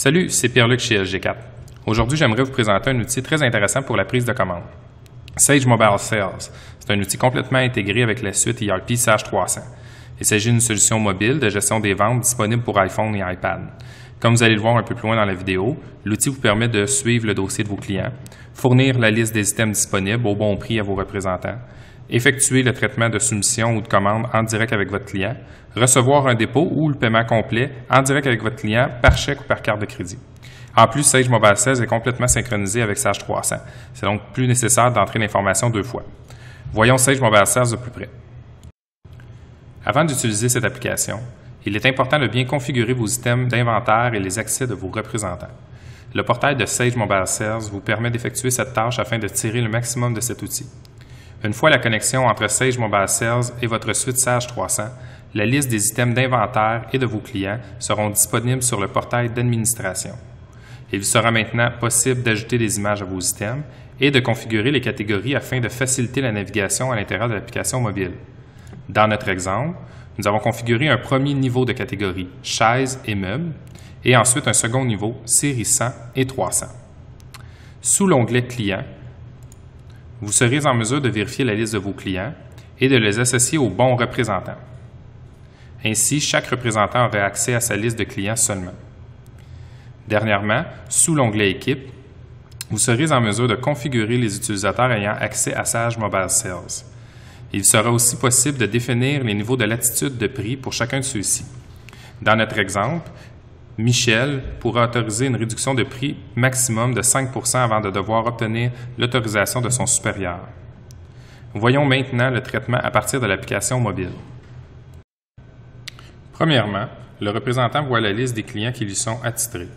Salut, c'est Pierre-Luc chez LG4. Aujourd'hui, j'aimerais vous présenter un outil très intéressant pour la prise de commande. Sage Mobile Sales. C'est un outil complètement intégré avec la suite ERP Sage 300. Il s'agit d'une solution mobile de gestion des ventes disponible pour iPhone et iPad. Comme vous allez le voir un peu plus loin dans la vidéo, l'outil vous permet de suivre le dossier de vos clients, fournir la liste des items disponibles au bon prix à vos représentants, effectuer le traitement de soumission ou de commande en direct avec votre client, recevoir un dépôt ou le paiement complet en direct avec votre client par chèque ou par carte de crédit. En plus, Sage Mobile Sales est complètement synchronisé avec Sage 300. C'est donc plus nécessaire d'entrer l'information deux fois. Voyons Sage Mobile Sales de plus près. Avant d'utiliser cette application, il est important de bien configurer vos items d'inventaire et les accès de vos représentants. Le portail de Sage Mobile Sales vous permet d'effectuer cette tâche afin de tirer le maximum de cet outil. Une fois la connexion entre Sage Mobile Sales et votre suite Sage 300, la liste des items d'inventaire et de vos clients seront disponibles sur le portail d'administration. Il vous sera maintenant possible d'ajouter des images à vos items et de configurer les catégories afin de faciliter la navigation à l'intérieur de l'application mobile. Dans notre exemple, nous avons configuré un premier niveau de catégorie chaises et meubles et ensuite un second niveau série 100 et 300. Sous l'onglet Clients, vous serez en mesure de vérifier la liste de vos clients et de les associer aux bons représentants. Ainsi, chaque représentant aura accès à sa liste de clients seulement. Dernièrement, sous l'onglet Équipe, vous serez en mesure de configurer les utilisateurs ayant accès à Sage Mobile Sales. Il sera aussi possible de définir les niveaux de latitude de prix pour chacun de ceux-ci. Dans notre exemple, Michel pourra autoriser une réduction de prix maximum de 5 % avant de devoir obtenir l'autorisation de son supérieur. Voyons maintenant le traitement à partir de l'application mobile. Premièrement, le représentant voit la liste des clients qui lui sont attitrés.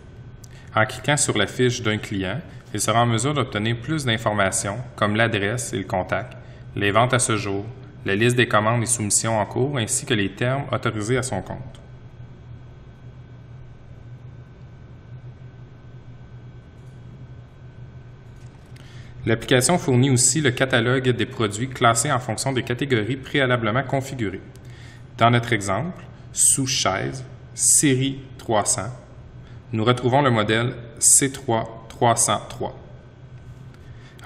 En cliquant sur la fiche d'un client, il sera en mesure d'obtenir plus d'informations comme l'adresse et le contact, les ventes à ce jour, la liste des commandes et soumissions en cours ainsi que les termes autorisés à son compte. L'application fournit aussi le catalogue des produits classés en fonction des catégories préalablement configurées. Dans notre exemple, sous chaise, série 300, nous retrouvons le modèle C3 303.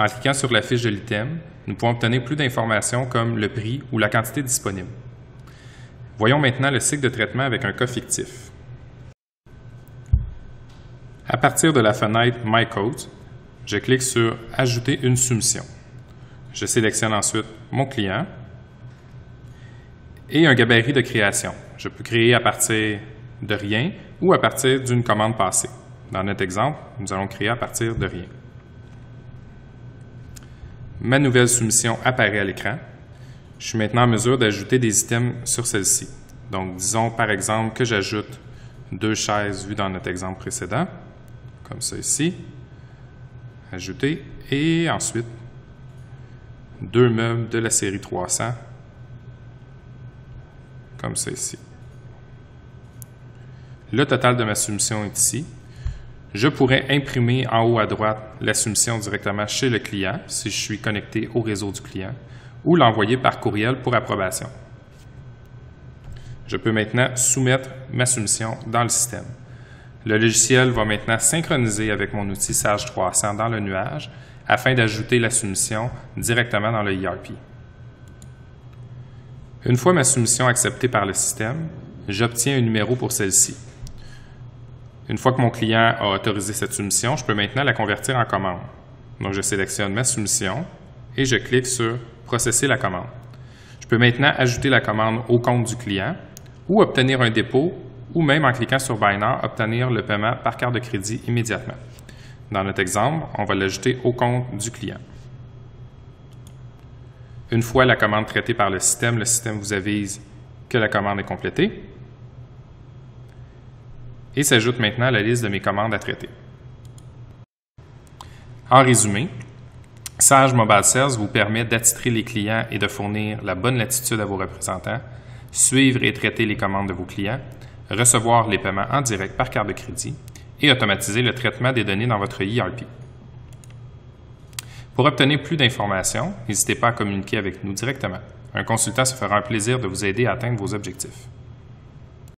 En cliquant sur la fiche de l'item, nous pouvons obtenir plus d'informations comme le prix ou la quantité disponible. Voyons maintenant le cycle de traitement avec un cas fictif. À partir de la fenêtre My Code, je clique sur « Ajouter une soumission ». Je sélectionne ensuite mon client et un gabarit de création. Je peux créer à partir de rien ou à partir d'une commande passée. Dans notre exemple, nous allons créer à partir de rien. Ma nouvelle soumission apparaît à l'écran. Je suis maintenant en mesure d'ajouter des items sur celle-ci. Donc, disons par exemple que j'ajoute 2 chaises vues dans notre exemple précédent, comme ça ici. Ajouter, et ensuite 2 meubles de la série 300, comme ça ici. Le total de ma soumission est ici. Je pourrais imprimer en haut à droite la soumission directement chez le client, si je suis connecté au réseau du client, ou l'envoyer par courriel pour approbation. Je peux maintenant soumettre ma soumission dans le système. Le logiciel va maintenant synchroniser avec mon outil Sage 300 dans le nuage afin d'ajouter la soumission directement dans le ERP. Une fois ma soumission acceptée par le système, j'obtiens un numéro pour celle-ci. Une fois que mon client a autorisé cette soumission, je peux maintenant la convertir en commande. Donc, je sélectionne ma soumission et je clique sur « Processer la commande ». Je peux maintenant ajouter la commande au compte du client ou obtenir un dépôt ou même en cliquant sur Buy Now, obtenir le paiement par carte de crédit immédiatement. Dans notre exemple, on va l'ajouter au compte du client. Une fois la commande traitée par le système vous avise que la commande est complétée et s'ajoute maintenant à la liste de mes commandes à traiter. En résumé, Sage Mobile Sales vous permet d'attitrer les clients et de fournir la bonne latitude à vos représentants, suivre et traiter les commandes de vos clients, recevoir les paiements en direct par carte de crédit et automatiser le traitement des données dans votre ERP. Pour obtenir plus d'informations, n'hésitez pas à communiquer avec nous directement. Un consultant se fera un plaisir de vous aider à atteindre vos objectifs.